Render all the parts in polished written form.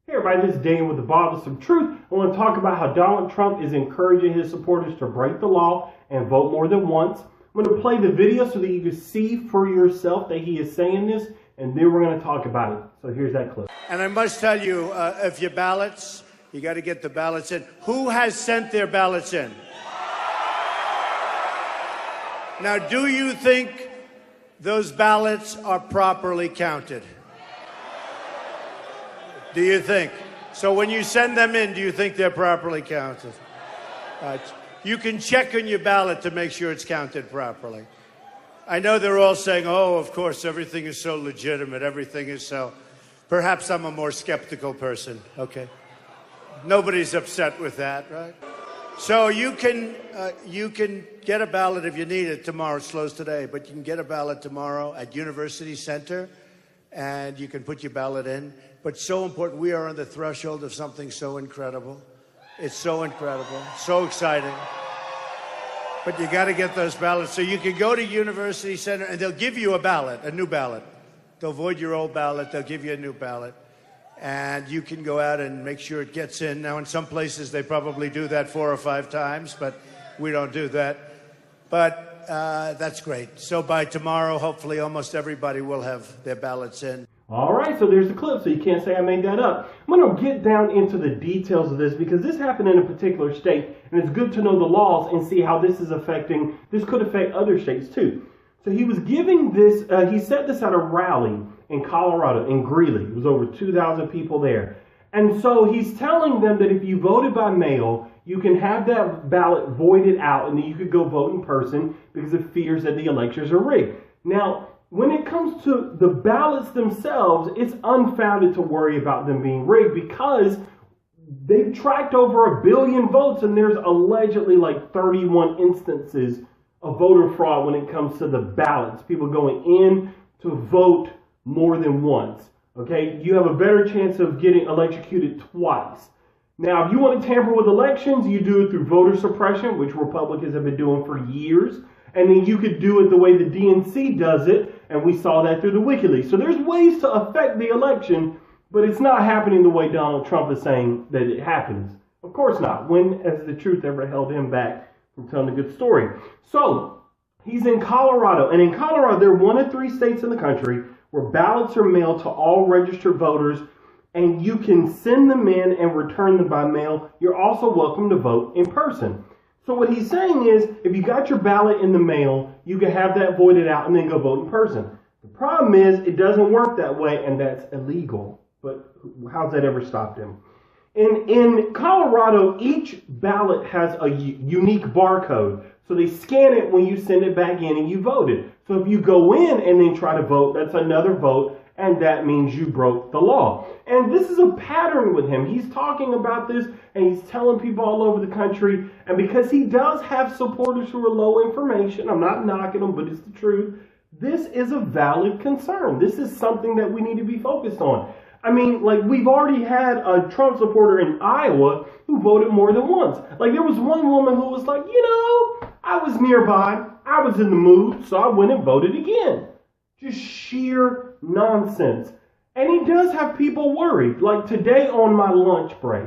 Hey everybody, this is Dan with the Bothersome Truth. I want to talk about how Donald Trump is encouraging his supporters to break the law and vote more than once. I'm going to play the video so that you can see for yourself that he is saying this, and then we're going to talk about it. So here's that clip. And I must tell you, if your ballots, you got to get the ballots in. Who has sent their ballots in? Now, do you think those ballots are properly counted? Do you think? So when you send them in, do you think they're properly counted? You can check on your ballot to make sure it's counted properly. I know they're all saying, oh, of course, everything is so legitimate. Everything is so... Perhaps I'm a more skeptical person, okay? Nobody's upset with that, right? So you can get a ballot if you need it tomorrow. It's closed today, but you can get a ballot tomorrow at University Center, and you can put your ballot in. But so important, we are on the threshold of something so incredible. It's so incredible, so exciting. But you got to get those ballots. So you can go to University Center, and they'll give you a ballot, a new ballot. They'll void your old ballot. They'll give you a new ballot. And you can go out and make sure it gets in. Now, in some places, they probably do that 4 or 5 times, but we don't do that. But that's great. So by tomorrow, hopefully, almost everybody will have their ballots in. All right, so there's the clip, so you can't say I made that up. I'm going to get down into the details of this because this happened in a particular state, and it's good to know the laws and see how this is affecting, this could affect other states too. So he was giving this, he said this at a rally in Colorado, in Greeley. It was over 2,000 people there. And so he's telling them that if you voted by mail, you can have that ballot voided out and then you could go vote in person because of fears that the elections are rigged. Now, when it comes to the ballots themselves, it's unfounded to worry about them being rigged because they've tracked over 1 billion votes and there's allegedly like 31 instances of voter fraud when it comes to the ballots. People going in to vote more than once. Okay, you have a better chance of getting electrocuted twice. Now, if you want to tamper with elections, you do it through voter suppression, which Republicans have been doing for years. And then you could do it the way the DNC does it, and we saw that through the WikiLeaks. So there's ways to affect the election, but it's not happening the way Donald Trump is saying that it happens. Of course not. When has the truth ever held him back from telling a good story? So he's in Colorado, and in Colorado, they're one of 3 states in the country where ballots are mailed to all registered voters, and you can send them in and return them by mail. You're also welcome to vote in person. So what he's saying is, if you got your ballot in the mail, you can have that voided out and then go vote in person. The problem is, it doesn't work that way, and that's illegal. But how's that ever stopped him? In Colorado, each ballot has a unique barcode. So they scan it when you send it back in and you voted. So if you go in and then try to vote, that's another vote, and that means you broke the law. And this is a pattern with him. He's talking about this, and he's telling people all over the country. And because he does have supporters who are low information, I'm not knocking him, but it's the truth, this is a valid concern. This is something that we need to be focused on. I mean, like, we've already had a Trump supporter in Iowa who voted more than once. Like, there was one woman who was like, you know, I was nearby, I was in the mood, so I went and voted again. Just sheer nonsense. And he does have people worried. Like today on my lunch break,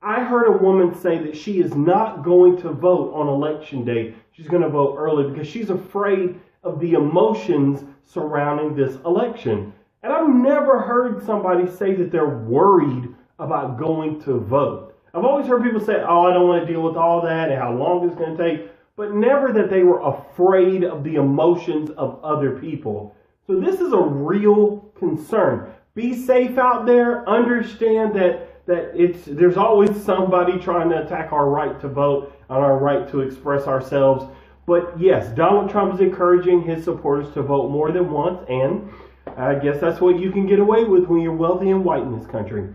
I heard a woman say that she is not going to vote on election day. She's going to vote early because she's afraid of the emotions surrounding this election. And I've never heard somebody say that they're worried about going to vote. I've always heard people say, oh, I don't want to deal with all that and how long it's going to take, but never that they were afraid of the emotions of other people. So this is a real concern. Be safe out there. Understand that there's always somebody trying to attack our right to vote and our right to express ourselves. But yes, Donald Trump is encouraging his supporters to vote more than once, and I guess that's what you can get away with when you're wealthy and white in this country.